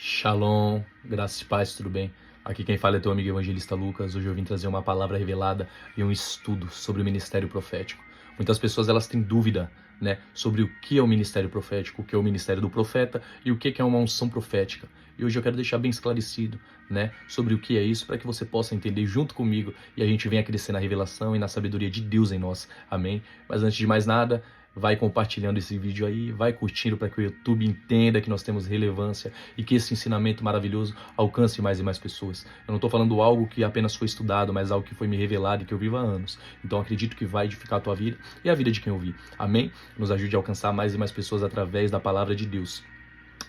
Shalom, graças e paz, tudo bem? Aqui quem fala é teu amigo evangelista Lucas. Hoje eu vim trazer uma palavra revelada e um estudo sobre o ministério profético. Muitas pessoas elas têm dúvida, sobre o que é o ministério profético, o que é o ministério do profeta e o que é uma unção profética. E hoje eu quero deixar bem esclarecido, sobre o que é isso, para que você possa entender junto comigo e a gente venha crescer na revelação e na sabedoria de Deus em nós. Amém? Mas antes de mais nada, vai compartilhando esse vídeo aí, vai curtindo para que o YouTube entenda que nós temos relevância e que esse ensinamento maravilhoso alcance mais e mais pessoas. Eu não estou falando algo que apenas foi estudado, mas algo que foi me revelado e que eu vivo há anos. Então acredito que vai edificar a tua vida e a vida de quem ouvir. Amém? Nos ajude a alcançar mais e mais pessoas através da palavra de Deus.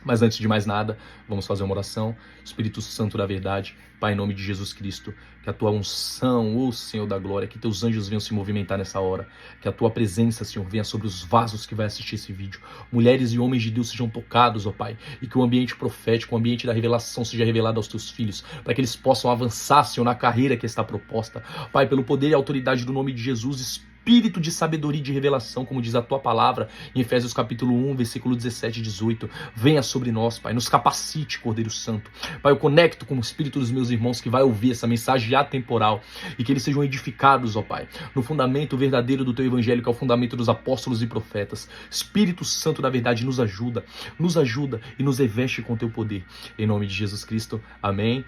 Mas antes de mais nada, vamos fazer uma oração. Espírito Santo da verdade, Pai, em nome de Jesus Cristo, que a tua unção, ô Senhor da glória, que teus anjos venham se movimentar nessa hora, que a tua presença, Senhor, venha sobre os vasos que vai assistir esse vídeo. Mulheres e homens de Deus sejam tocados, ó Pai, e que o ambiente profético, o ambiente da revelação seja revelado aos teus filhos, para que eles possam avançar, Senhor, na carreira que está proposta. Pai, pelo poder e autoridade do nome de Jesus, espírito de sabedoria e de revelação, como diz a tua palavra em Efésios capítulo 1, versículo 17 e 18. Venha sobre nós, Pai, nos capacite, Cordeiro Santo. Pai, eu conecto com o espírito dos meus irmãos que vai ouvir essa mensagem atemporal e que eles sejam edificados, ó Pai, no fundamento verdadeiro do teu evangelho, que é o fundamento dos apóstolos e profetas. Espírito Santo da verdade, nos ajuda e nos reveste com teu poder. Em nome de Jesus Cristo, amém.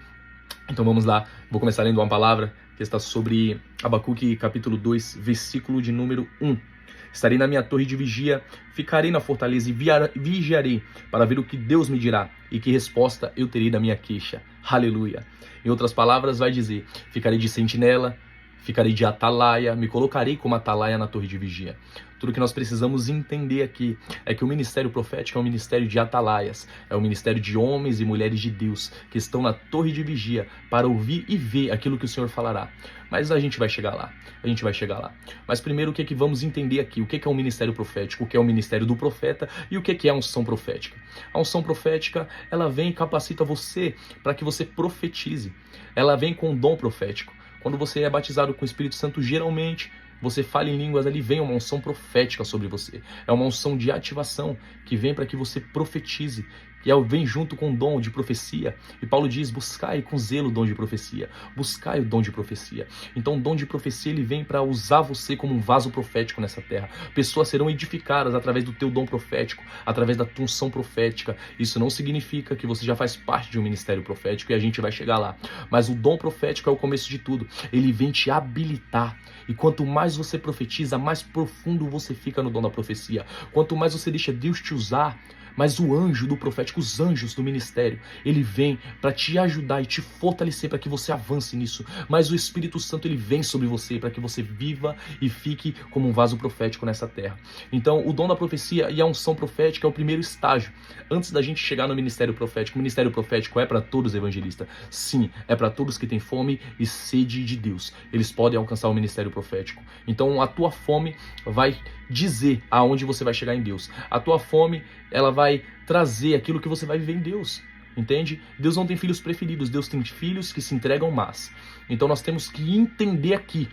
Então vamos lá, vou começar lendo uma palavra que está sobre Abacuque capítulo 2, versículo de número 1. Estarei na minha torre de vigia, ficarei na fortaleza e vigiarei para ver o que Deus me dirá e que resposta eu terei da minha queixa. Aleluia. Em outras palavras vai dizer, ficarei de sentinela, ficarei de atalaia, me colocarei como atalaia na torre de vigia. Tudo que nós precisamos entender aqui é que o ministério profético é um ministério de atalaias, é um ministério de homens e mulheres de Deus que estão na torre de vigia para ouvir e ver aquilo que o Senhor falará. Mas a gente vai chegar lá, Mas primeiro o que é que vamos entender aqui? O que é um ministério profético? O que é o ministério do profeta? E o que é a unção profética? A unção profética, ela vem e capacita você para que você profetize. Ela vem com o dom profético. Quando você é batizado com o Espírito Santo, geralmente você fala em línguas, ali vem uma unção profética sobre você. É uma unção de ativação que vem para que você profetize. E vem junto com o dom de profecia. E Paulo diz, buscai com zelo o dom de profecia. Buscai o dom de profecia. Então o dom de profecia ele vem para usar você como um vaso profético nessa terra. Pessoas serão edificadas através do teu dom profético, através da tua unção profética. Isso não significa que você já faz parte de um ministério profético e a gente vai chegar lá. Mas o dom profético é o começo de tudo. Ele vem te habilitar. E quanto mais você profetiza, mais profundo você fica no dom da profecia. Quanto mais você deixa Deus te usar, mas o anjo do profético, os anjos do ministério, ele vem para te ajudar e te fortalecer para que você avance nisso. Mas o Espírito Santo, ele vem sobre você para que você viva e fique como um vaso profético nessa terra. Então, o dom da profecia e a unção profética é o primeiro estágio. Antes da gente chegar no ministério profético, o ministério profético é para todos evangelistas. Sim, é para todos que têm fome e sede de Deus. Eles podem alcançar o ministério profético. Então, a tua fome vai dizer aonde você vai chegar em Deus. A tua fome, ela vai trazer aquilo que você vai viver em Deus, entende? Deus não tem filhos preferidos, Deus tem filhos que se entregam mais. Então nós temos que entender aqui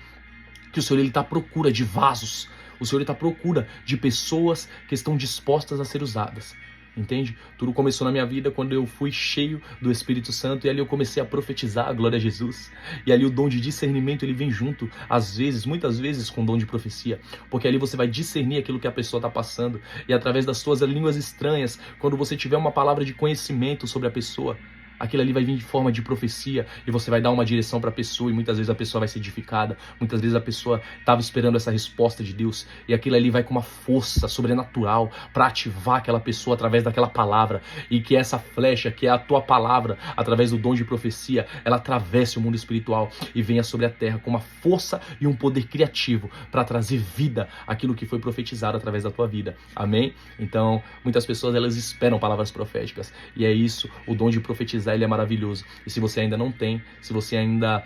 que o Senhor está à procura de vasos, o Senhor está à procura de pessoas que estão dispostas a ser usadas. Entende? Tudo começou na minha vida quando eu fui cheio do Espírito Santo e ali eu comecei a profetizar, glória a Jesus. E ali o dom de discernimento ele vem junto, às vezes, muitas vezes com o dom de profecia. Porque ali você vai discernir aquilo que a pessoa está passando. E através das suas línguas estranhas, quando você tiver uma palavra de conhecimento sobre a pessoa, aquilo ali vai vir de forma de profecia e você vai dar uma direção para a pessoa e muitas vezes a pessoa vai ser edificada, muitas vezes a pessoa estava esperando essa resposta de Deus e aquilo ali vai com uma força sobrenatural para ativar aquela pessoa através daquela palavra e que essa flecha, que é a tua palavra, através do dom de profecia, ela atravesse o mundo espiritual e venha sobre a terra com uma força e um poder criativo para trazer vida àquilo que foi profetizado através da tua vida. Amém? Então, muitas pessoas elas esperam palavras proféticas e é isso, o dom de profetizar ele é maravilhoso. E se você ainda não tem, se você ainda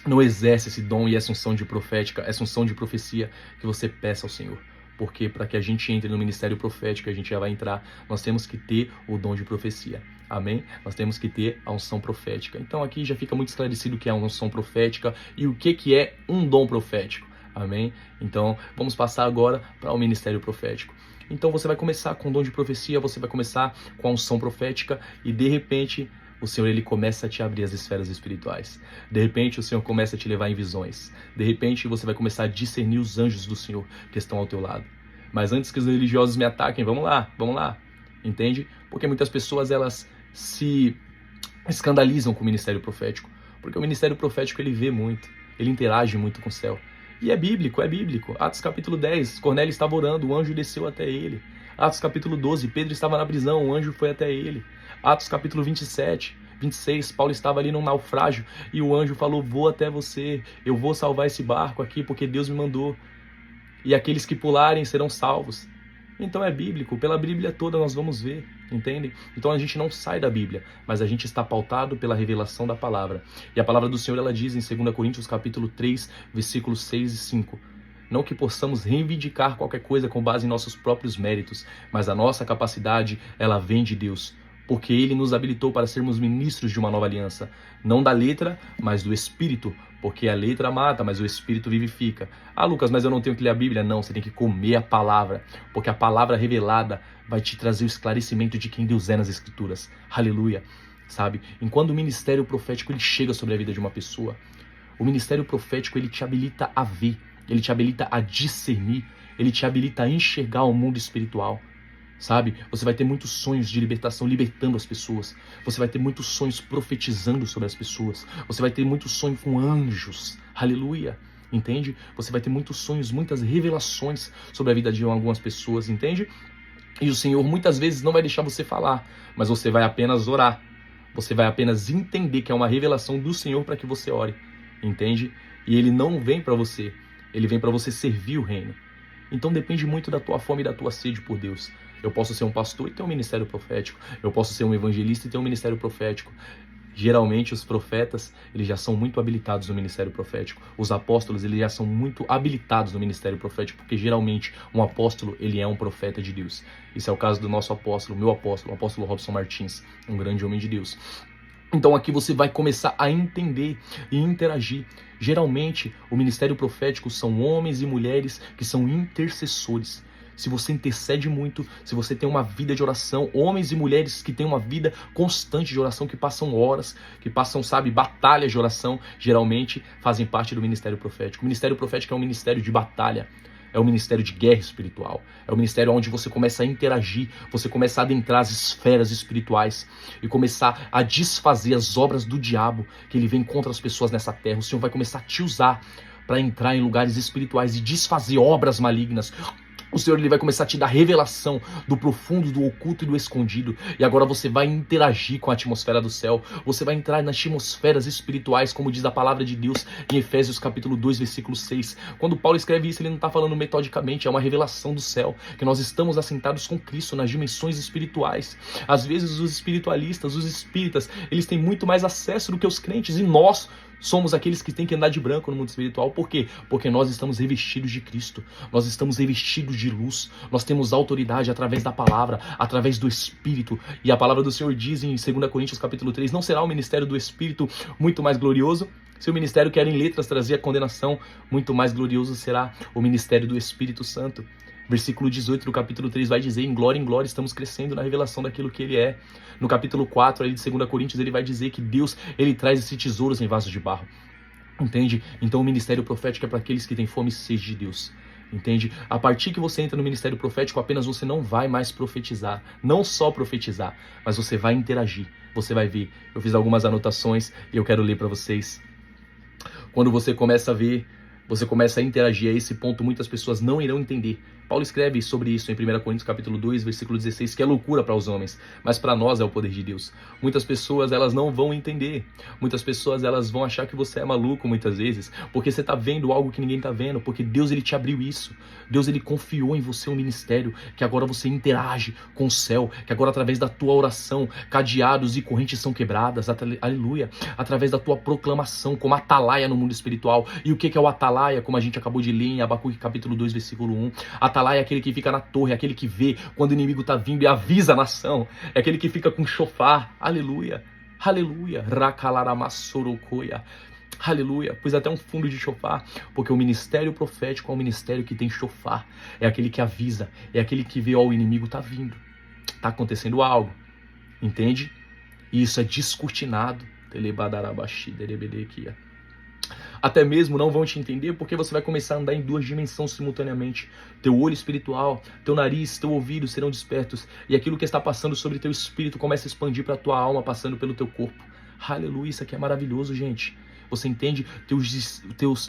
não exerce esse dom e essa unção de profética, essa unção de profecia, que você peça ao Senhor. Porque para que a gente entre no ministério profético, a gente já vai entrar, nós temos que ter o dom de profecia. Amém? Nós temos que ter a unção profética. Então aqui já fica muito esclarecido o que é uma unção profética e o que é um dom profético. Amém? Então vamos passar agora para o ministério profético. Então você vai começar com o dom de profecia, você vai começar com a unção profética e de repente o Senhor ele começa a te abrir as esferas espirituais. De repente o Senhor começa a te levar em visões. De repente você vai começar a discernir os anjos do Senhor que estão ao teu lado. Mas antes que os religiosos me ataquem, vamos lá, entende? Porque muitas pessoas elas se escandalizam com o ministério profético, porque o ministério profético ele vê muito, ele interage muito com o céu. E é bíblico. Atos capítulo 10, Cornélio estava orando, o anjo desceu até ele. Atos capítulo 12, Pedro estava na prisão, o anjo foi até ele. Atos capítulo 27, 26, Paulo estava ali num naufrágio e o anjo falou, vou até você, eu vou salvar esse barco aqui porque Deus me mandou. E aqueles que pularem serão salvos. Então é bíblico, pela Bíblia toda nós vamos ver, entendem? Então a gente não sai da Bíblia, mas a gente está pautado pela revelação da palavra. E a palavra do Senhor, ela diz em 2 Coríntios capítulo 3, versículos 6 e 5. Não que possamos reivindicar qualquer coisa com base em nossos próprios méritos, mas a nossa capacidade, ela vem de Deus. Porque Ele nos habilitou para sermos ministros de uma nova aliança, não da letra, mas do Espírito, porque a letra mata, mas o Espírito vivifica. Ah, Lucas, mas eu não tenho que ler a Bíblia. Não, você tem que comer a palavra, porque a palavra revelada vai te trazer o esclarecimento de quem Deus é nas Escrituras. Aleluia, sabe? Enquanto o ministério profético ele chega sobre a vida de uma pessoa, o ministério profético ele te habilita a ver, ele te habilita a discernir, ele te habilita a enxergar o mundo espiritual. Sabe? Você vai ter muitos sonhos de libertação, libertando as pessoas. Você vai ter muitos sonhos profetizando sobre as pessoas. Você vai ter muitos sonhos com anjos. Aleluia. Entende? Você vai ter muitos sonhos, muitas revelações sobre a vida de algumas pessoas. Entende? E o Senhor muitas vezes não vai deixar você falar, mas você vai apenas orar. Você vai apenas entender que é uma revelação do Senhor para que você ore. Entende? E Ele não vem para você. Ele vem para você servir o reino. Então depende muito da tua fome e da tua sede por Deus. Eu posso ser um pastor e ter um ministério profético. Eu posso ser um evangelista e ter um ministério profético. Geralmente os profetas, eles já são muito habilitados no ministério profético. Os apóstolos, eles já são muito habilitados no ministério profético, porque geralmente um apóstolo, ele é um profeta de Deus. Esse é o caso do nosso apóstolo, meu apóstolo, o apóstolo Robson Martins, um grande homem de Deus. Então aqui você vai começar a entender e interagir. Geralmente, o ministério profético são homens e mulheres que são intercessores. Se você intercede muito, se você tem uma vida de oração, homens e mulheres que têm uma vida constante de oração, que passam horas, que passam, sabe, batalhas de oração, geralmente fazem parte do ministério profético. O ministério profético é um ministério de batalha. É um ministério de guerra espiritual. É um ministério onde você começa a interagir, você começa a adentrar as esferas espirituais e começar a desfazer as obras do diabo que ele vem contra as pessoas nessa terra. O Senhor vai começar a te usar para entrar em lugares espirituais e desfazer obras malignas. O Senhor ele vai começar a te dar revelação do profundo, do oculto e do escondido. E agora você vai interagir com a atmosfera do céu. Você vai entrar nas atmosferas espirituais, como diz a palavra de Deus em Efésios capítulo 2, versículo 6. Quando Paulo escreve isso, ele não está falando metodicamente, é uma revelação do céu. Que nós estamos assentados com Cristo nas dimensões espirituais. Às vezes os espiritualistas, os espíritas, eles têm muito mais acesso do que os crentes. E nós somos aqueles que têm que andar de branco no mundo espiritual. Por quê? Porque nós estamos revestidos de Cristo. Nós estamos revestidos de luz. Nós temos autoridade através da palavra, através do Espírito. E a palavra do Senhor diz em 2 Coríntios capítulo 3, não será o ministério do Espírito muito mais glorioso? Se o ministério que era em letras trazia condenação, muito mais glorioso será o ministério do Espírito Santo. Versículo 18 do capítulo 3 vai dizer, em glória estamos crescendo na revelação daquilo que Ele é. No capítulo 4 ali de 2 Coríntios ele vai dizer que Deus ele traz esses tesouros em vasos de barro. Entende? Então o ministério profético é para aqueles que têm fome e sede de Deus. Entende? A partir que você entra no ministério profético, apenas você não vai mais profetizar. Não só profetizar, mas você vai interagir. Você vai ver. Eu fiz algumas anotações e eu quero ler para vocês. Quando você começa a ver, você começa a interagir, a esse ponto muitas pessoas não irão entender. Paulo escreve sobre isso em 1 Coríntios capítulo 2, versículo 16, que é loucura para os homens, mas para nós é o poder de Deus. Muitas pessoas, elas não vão entender. Muitas pessoas, elas vão achar que você é maluco muitas vezes, porque você está vendo algo que ninguém está vendo, porque Deus, ele te abriu isso. Deus, ele confiou em você um ministério, que agora você interage com o céu, que agora através da tua oração, cadeados e correntes são quebradas, aleluia, através da tua proclamação, como atalaia no mundo espiritual. E o que é o atalaia? Como a gente acabou de ler em Abacuque capítulo 2, versículo 1, Atalaia é aquele que fica na torre, é aquele que vê quando o inimigo está vindo e avisa a nação. É aquele que fica com chofar. Aleluia. Aleluia. Rakalaramasorokoia. Aleluia. Pus até um fundo de chofar, porque o ministério profético é um ministério que tem chofar. É aquele que avisa, é aquele que vê, ó, o inimigo tá vindo. Tá acontecendo algo. Entende? E isso é descortinado. Até mesmo não vão te entender, porque você vai começar a andar em 2 dimensões simultaneamente. Teu olho espiritual, teu nariz, teu ouvido serão despertos, e aquilo que está passando sobre teu espírito começa a expandir para tua alma, passando pelo teu corpo. Aleluia, isso aqui é maravilhoso, gente. Você entende?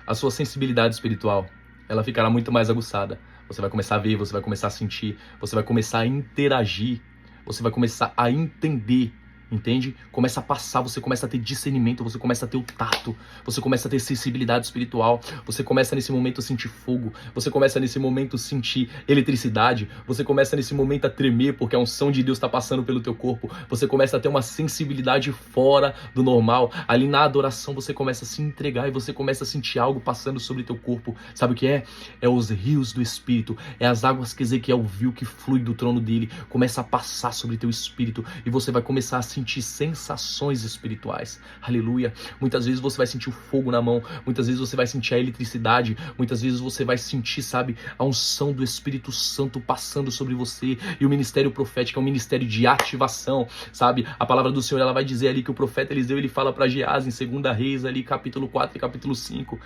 A sua sensibilidade espiritual, ela ficará muito mais aguçada. Você vai começar a ver, você vai começar a sentir, você vai começar a interagir, você vai começar a entender. Entende? Começa a passar, você começa a ter discernimento, você começa a ter o tato, você começa a ter sensibilidade espiritual, você começa nesse momento a sentir fogo, você começa nesse momento a sentir eletricidade, você começa nesse momento a tremer porque a unção de Deus está passando pelo teu corpo, você começa a ter uma sensibilidade fora do normal. Ali na adoração você começa a se entregar e você começa a sentir algo passando sobre teu corpo. Sabe o que é? É os rios do Espírito, é as águas que Ezequiel viu que flui do trono dele, começa a passar sobre teu espírito e você vai começar a sentir sensações espirituais. Aleluia. Muitas vezes você vai sentir o fogo na mão, muitas vezes você vai sentir a eletricidade, muitas vezes você vai sentir, sabe, a unção do Espírito Santo passando sobre você. E o ministério profético é um ministério de ativação, sabe? A palavra do Senhor, ela vai dizer ali que o profeta Eliseu, ele fala para Geás em 2 Reis ali, capítulo 4 e capítulo 5,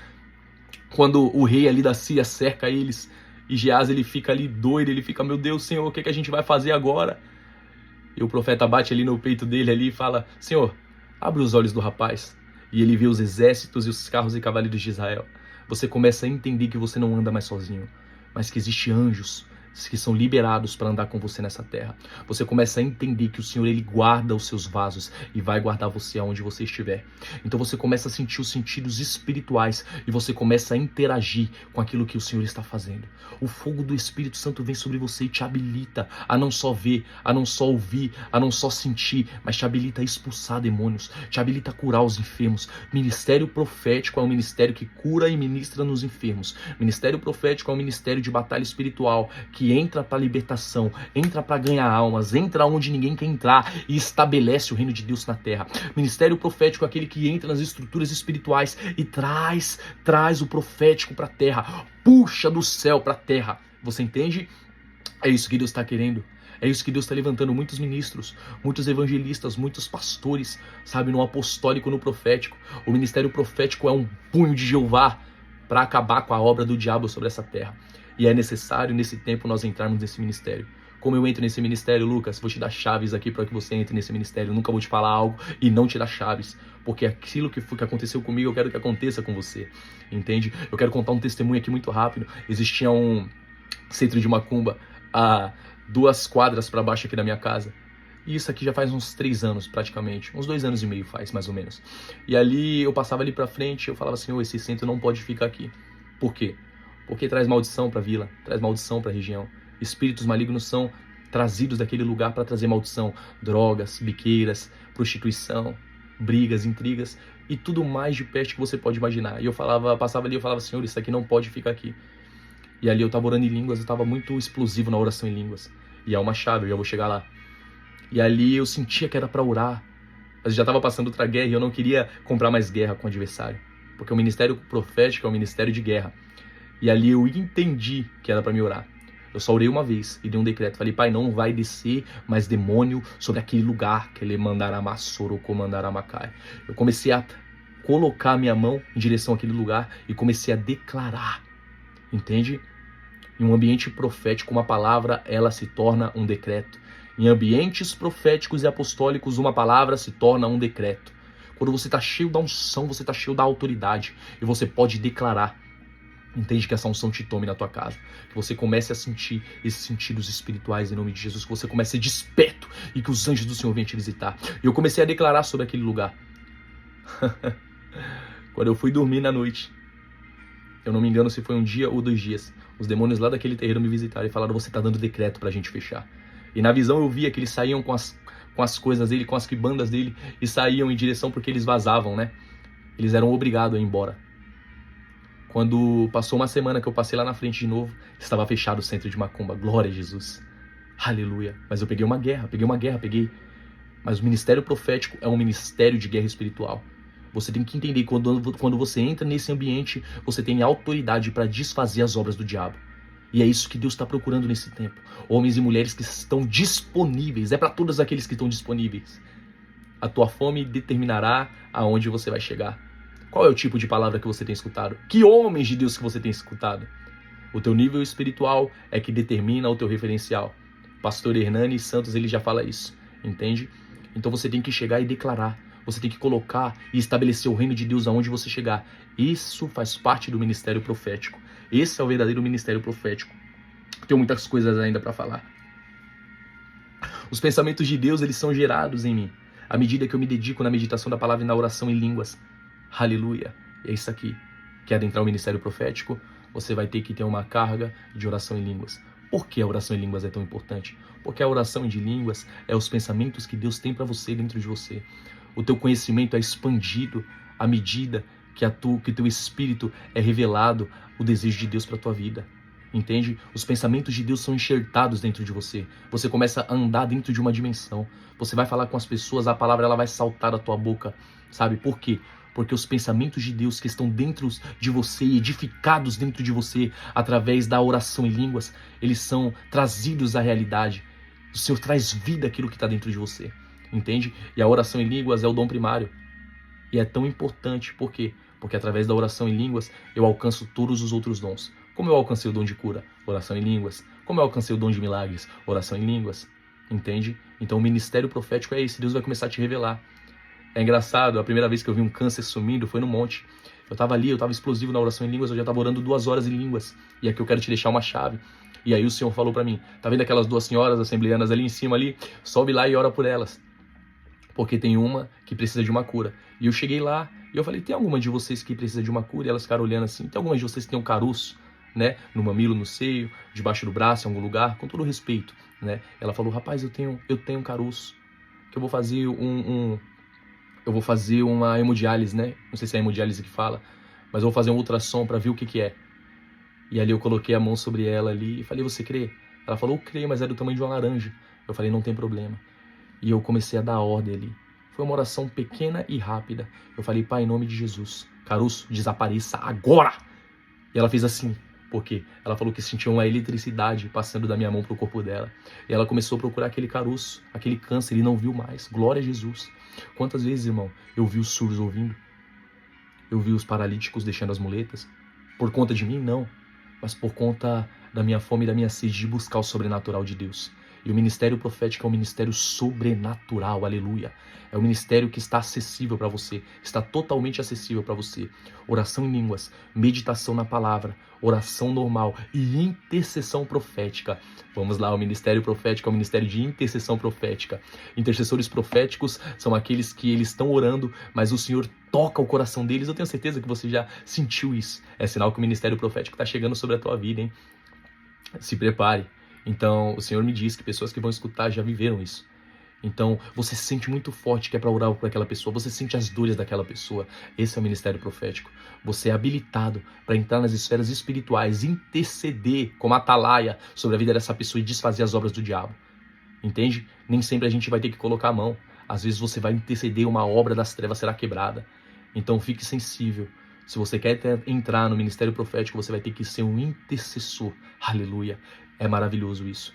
quando o rei ali da Síria cerca eles, e Geás, ele fica ali doido, ele fica, meu Deus, Senhor, o que a gente vai fazer agora? E o profeta bate ali no peito dele ali e fala, Senhor, abre os olhos do rapaz. E ele vê os exércitos e os carros e cavaleiros de Israel. Você começa a entender que você não anda mais sozinho, mas que existem anjos que são liberados para andar com você nessa terra. Você começa a entender que o Senhor, ele guarda os seus vasos e vai guardar você aonde você estiver. Então você começa a sentir os sentidos espirituais e você começa a interagir com aquilo que o Senhor está fazendo. O fogo do Espírito Santo vem sobre você e te habilita a não só ver, a não só ouvir, a não só sentir, mas te habilita a expulsar demônios, te habilita a curar os enfermos. Ministério profético é um ministério que cura e ministra nos enfermos. Ministério profético é um ministério de batalha espiritual que entra para libertação, entra para ganhar almas, entra onde ninguém quer entrar e estabelece o reino de Deus na terra. Ministério profético é aquele que entra nas estruturas espirituais e traz o profético para a terra, puxa do céu para a terra. Você entende? É isso que Deus está querendo. É isso que Deus está levantando muitos ministros, muitos evangelistas, muitos pastores, sabe, no apostólico, no profético. O ministério profético é um punho de Jeová para acabar com a obra do diabo sobre essa terra. E é necessário, nesse tempo, nós entrarmos nesse ministério. Como eu entro nesse ministério, Lucas? Vou te dar chaves aqui para que você entre nesse ministério. Eu nunca vou te falar algo e não te dar chaves. Porque aquilo que aconteceu comigo, eu quero que aconteça com você. Entende? Eu quero contar um testemunho aqui muito rápido. Existia um centro de macumba a 2 quadras para baixo aqui da minha casa. E isso aqui já faz uns 3 anos, praticamente. Uns 2 anos e meio faz, mais ou menos. E ali, eu passava ali pra frente, eu falava assim, esse centro não pode ficar aqui. Por quê? Porque traz maldição pra vila, traz maldição pra região. Espíritos malignos são trazidos daquele lugar para trazer maldição. Drogas, biqueiras, prostituição, brigas, intrigas e tudo mais de peste que você pode imaginar. E eu passava ali, eu falava, Senhor, isso aqui não pode ficar aqui. E ali eu tava orando em línguas, eu tava muito explosivo na oração em línguas. E é uma chave, eu já vou chegar lá. E ali eu sentia que era para orar. Mas já estava passando outra guerra e eu não queria comprar mais guerra com o adversário. Porque o ministério profético é um ministério de guerra. E ali eu entendi que era para me orar. Eu só orei uma vez e dei um decreto. Falei, pai, não vai descer mais demônio sobre aquele lugar que ele mandará massoro ou comandará macai. Eu comecei a colocar minha mão em direção àquele lugar e comecei a declarar. Entende? Em um ambiente profético, uma palavra, ela se torna um decreto. Em ambientes proféticos e apostólicos, uma palavra se torna um decreto. Quando você está cheio da unção, você está cheio da autoridade. E você pode declarar. Entende? Que essa unção te tome na tua casa. Que você comece a sentir esses sentidos espirituais em nome de Jesus. Que você comece a ser desperto e que os anjos do Senhor venham te visitar. E eu comecei a declarar sobre aquele lugar. Quando eu fui dormir na noite, eu não me engano se foi um dia ou 2 dias, os demônios lá daquele terreiro me visitaram e falaram, você está dando decreto pra gente fechar. E na visão eu via que eles saíam com as coisas dele, com as quibandas dele, e saíam em direção porque eles vazavam, né? Eles eram obrigados a ir embora. Quando passou uma semana que eu passei lá na frente de novo, estava fechado o centro de macumba. Glória a Jesus. Aleluia. Mas eu peguei uma guerra. Mas o ministério profético é um ministério de guerra espiritual. Você tem que entender que quando você entra nesse ambiente, você tem autoridade para desfazer as obras do diabo. E é isso que Deus está procurando nesse tempo. Homens e mulheres que estão disponíveis. É para todos aqueles que estão disponíveis. A tua fome determinará aonde você vai chegar. Qual é o tipo de palavra que você tem escutado? Que homens de Deus que você tem escutado? O teu nível espiritual é que determina o teu referencial. Pastor Hernani Santos, ele já fala isso. Entende? Então você tem que chegar e declarar. Você tem que colocar e estabelecer o reino de Deus aonde você chegar. Isso faz parte do ministério profético. Esse é o verdadeiro ministério profético. Tenho muitas coisas ainda para falar. Os pensamentos de Deus, eles são gerados em mim, à medida que eu me dedico na meditação da palavra e na oração em línguas. Aleluia. É isso aqui. Quer adentrar o ministério profético? Você vai ter que ter uma carga de oração em línguas. Por que a oração em línguas é tão importante? Porque a oração de línguas é os pensamentos que Deus tem para você dentro de você. O teu conhecimento é expandido à medida que teu espírito é revelado o desejo de Deus para tua vida. Entende? Os pensamentos de Deus são enxertados dentro de você. Você começa a andar dentro de uma dimensão. Você vai falar com as pessoas, a palavra ela vai saltar da tua boca. Sabe por quê? Porque os pensamentos de Deus que estão dentro de você, edificados dentro de você, através da oração em línguas, eles são trazidos à realidade. O Senhor traz vida àquilo que está dentro de você. Entende? E a oração em línguas é o dom primário. E é tão importante, por quê? Porque através da oração em línguas, eu alcanço todos os outros dons. Como eu alcancei o dom de cura? Oração em línguas. Como eu alcancei o dom de milagres? Oração em línguas. Entende? Então o ministério profético é esse. Deus vai começar a te revelar. É engraçado, a primeira vez que eu vi um câncer sumindo foi no monte. Eu estava ali, eu estava explosivo na oração em línguas, eu já estava orando 2 horas em línguas. E aqui eu quero te deixar uma chave. E aí o Senhor falou para mim, tá vendo aquelas 2 senhoras assembleanas ali em cima ali? Sobe lá e ora por elas. Porque tem uma que precisa de uma cura. E eu cheguei lá e eu falei, tem alguma de vocês que precisa de uma cura? E elas ficaram olhando assim, tem alguma de vocês que tem um caroço, né? No mamilo, no seio, debaixo do braço, em algum lugar? Com todo respeito, né? Ela falou, rapaz, eu tenho um caroço, que eu vou fazer eu vou fazer uma hemodiálise, né? Não sei se é hemodiálise que fala, mas eu vou fazer um ultrassom para ver o que é. E ali eu coloquei a mão sobre ela ali e falei, você crê? Ela falou, eu creio, mas é do tamanho de uma laranja. Eu falei, não tem problema. E eu comecei a dar ordem ali. Foi uma oração pequena e rápida. Eu falei, Pai, em nome de Jesus, caroço, desapareça agora! E ela fez assim, porque ela falou que sentiu uma eletricidade passando da minha mão pro corpo dela. E ela começou a procurar aquele caroço, aquele câncer, e não viu mais. Glória a Jesus. Quantas vezes, irmão, eu vi os surdos ouvindo? Eu vi os paralíticos deixando as muletas? Por conta de mim, não. Mas por conta da minha fome e da minha sede de buscar o sobrenatural de Deus. E o ministério profético é um ministério sobrenatural, aleluia. É um ministério que está acessível para você, está totalmente acessível para você. Oração em línguas, meditação na palavra, oração normal e intercessão profética. Vamos lá, o ministério profético é o ministério de intercessão profética. Intercessores proféticos são aqueles que eles estão orando, mas o Senhor toca o coração deles. Eu tenho certeza que você já sentiu isso. É sinal que o ministério profético está chegando sobre a tua vida, hein? Se prepare. Então, o Senhor me diz que pessoas que vão escutar já viveram isso. Então, você se sente muito forte que é para orar por aquela pessoa, você sente as dores daquela pessoa. Esse é o ministério profético. Você é habilitado para entrar nas esferas espirituais, interceder como atalaia sobre a vida dessa pessoa e desfazer as obras do diabo. Entende? Nem sempre a gente vai ter que colocar a mão. Às vezes você vai interceder, uma obra das trevas será quebrada. Então, fique sensível. Se você quer entrar no ministério profético, você vai ter que ser um intercessor. Aleluia. É maravilhoso isso.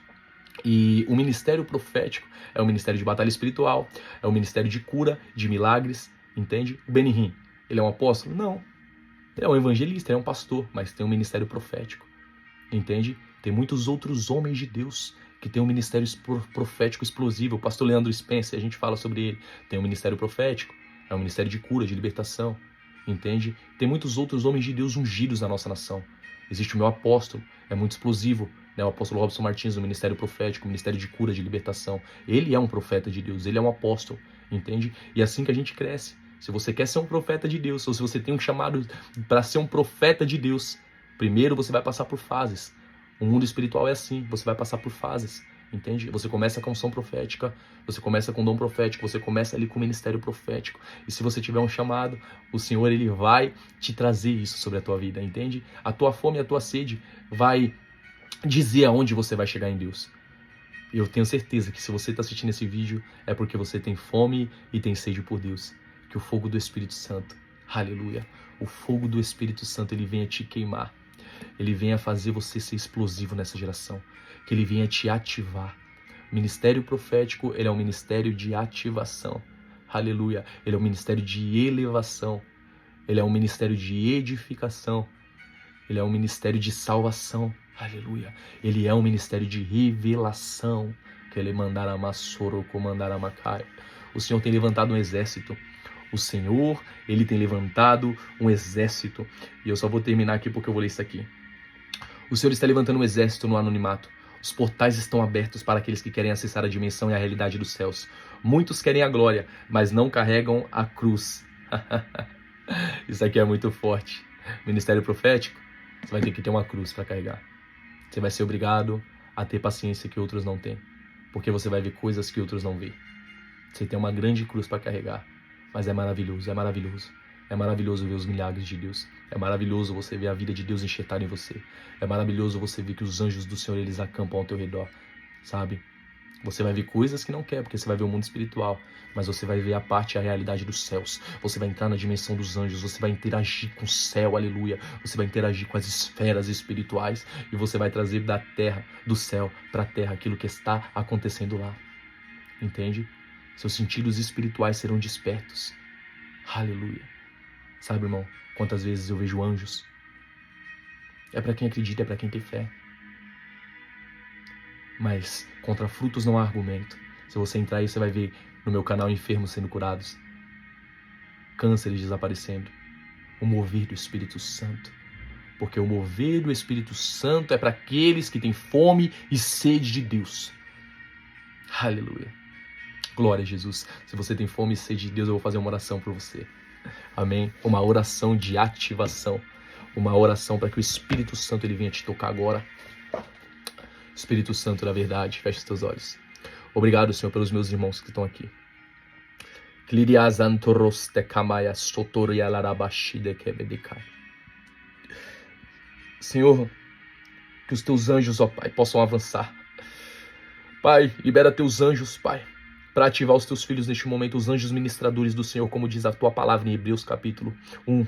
E o ministério profético é um ministério de batalha espiritual, é um ministério de cura, de milagres, entende? O Benny Hinn, ele é um apóstolo? Não. Ele é um evangelista, ele é um pastor, mas tem um ministério profético, entende? Tem muitos outros homens de Deus que tem um ministério profético explosivo. O pastor Leandro Spencer, a gente fala sobre ele, tem um ministério profético, é um ministério de cura, de libertação, entende? Tem muitos outros homens de Deus ungidos na nossa nação. Existe o meu apóstolo, é muito explosivo, né? O apóstolo Robson Martins, do ministério profético, ministério de cura, de libertação. Ele é um profeta de Deus, ele é um apóstolo, entende? E é assim que a gente cresce. Se você quer ser um profeta de Deus, ou se você tem um chamado para ser um profeta de Deus, primeiro você vai passar por fases. O mundo espiritual é assim, você vai passar por fases, entende? Você começa com unção profética, você começa com dom profético, você começa ali com o ministério profético. E se você tiver um chamado, o Senhor ele vai te trazer isso sobre a tua vida, entende? A tua fome e a tua sede vai dizer aonde você vai chegar em Deus. Eu tenho certeza que se você está assistindo esse vídeo é porque você tem fome e tem sede por Deus. Que Que o fogo do Espírito Santo, aleluia, o fogo do Espírito Santo, ele venha te queimar. Ele venha fazer você ser explosivo nessa geração. Que ele venha te ativar. O ministério profético, ele é um ministério de ativação. Aleluia. Ele é um ministério de elevação. Ele é um ministério de edificação. Ele é um ministério de salvação. Aleluia. Ele é um ministério de revelação. Que ele mandará massoro, comandará macai. O Senhor tem levantado um exército. O Senhor, ele tem levantado um exército. E eu só vou terminar aqui porque eu vou ler isso aqui. O Senhor está levantando um exército no anonimato. Os portais estão abertos para aqueles que querem acessar a dimensão e a realidade dos céus. Muitos querem a glória, mas não carregam a cruz. Isso aqui é muito forte. Ministério profético, você vai ter que ter uma cruz para carregar. Você vai ser obrigado a ter paciência que outros não têm. Porque você vai ver coisas que outros não veem. Você tem uma grande cruz para carregar. Mas é maravilhoso, é maravilhoso. É maravilhoso ver os milagres de Deus. É maravilhoso você ver a vida de Deus enxertada em você. É maravilhoso você ver que os anjos do Senhor, eles acampam ao teu redor, sabe? Você vai ver coisas que não quer, porque você vai ver o mundo espiritual. Mas você vai ver a parte e a realidade dos céus. Você vai entrar na dimensão dos anjos. Você vai interagir com o céu, aleluia. Você vai interagir com as esferas espirituais. E você vai trazer da terra, do céu, para a terra, aquilo que está acontecendo lá. Entende? Seus sentidos espirituais serão despertos. Aleluia. Sabe, irmão, quantas vezes eu vejo anjos? É para quem acredita, é para quem tem fé. Mas contra frutos não há argumento. Se você entrar aí, você vai ver no meu canal enfermos sendo curados. Cânceres desaparecendo. O mover do Espírito Santo. Porque o mover do Espírito Santo é para aqueles que têm fome e sede de Deus. Aleluia. Glória a Jesus. Se você tem fome e sede de Deus, eu vou fazer uma oração por você. Amém? Uma oração de ativação. Uma oração para que o Espírito Santo ele venha te tocar agora. Espírito Santo da verdade, feche os teus olhos. Obrigado, Senhor, pelos meus irmãos que estão aqui. Senhor, que os teus anjos, ó Pai, possam avançar. Pai, libera teus anjos, Pai, para ativar os teus filhos neste momento, os anjos ministradores do Senhor, como diz a tua palavra em Hebreus capítulo 1.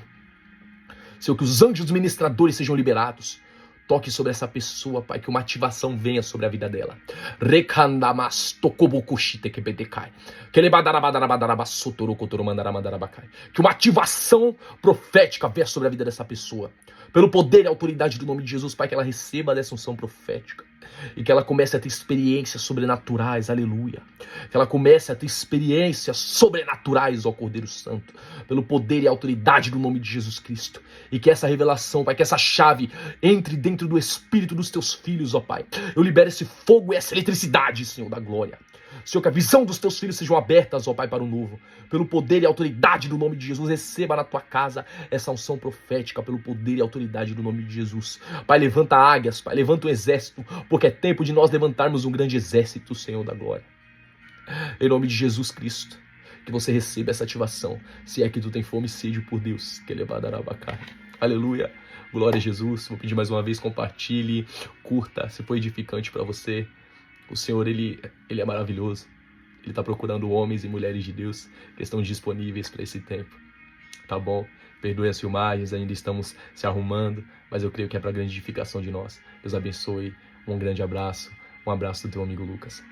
Senhor, que os anjos ministradores sejam liberados. Toque sobre essa pessoa, Pai, que uma ativação venha sobre a vida dela. Que uma ativação profética venha sobre a vida dessa pessoa. Pelo poder e autoridade do nome de Jesus, Pai, que ela receba dessa unção profética. E que ela comece a ter experiências sobrenaturais, aleluia. Que ela comece a ter experiências sobrenaturais, ó Cordeiro Santo. Pelo poder e autoridade do nome de Jesus Cristo. E que essa revelação, Pai, que essa chave entre dentro do espírito dos teus filhos, ó Pai. Eu libero esse fogo e essa eletricidade, Senhor, da glória. Senhor, que a visão dos teus filhos sejam abertas, ó Pai, para o novo. Pelo poder e autoridade do nome de Jesus, receba na tua casa essa unção profética, pelo poder e autoridade do nome de Jesus. Pai, levanta águias, Pai, levanta um exército, porque é tempo de nós levantarmos um grande exército, Senhor da glória. Em nome de Jesus Cristo, que você receba essa ativação, se é que tu tem fome e sede por Deus, que levada abacai. Aleluia, glória a Jesus. Vou pedir mais uma vez, compartilhe, curta, se foi edificante para você. O Senhor, ele é maravilhoso. Ele está procurando homens e mulheres de Deus que estão disponíveis para esse tempo. Tá bom? Perdoe as filmagens, ainda estamos se arrumando, mas eu creio que é para a grande edificação de nós. Deus abençoe. Um grande abraço. Um abraço do teu amigo Lucas.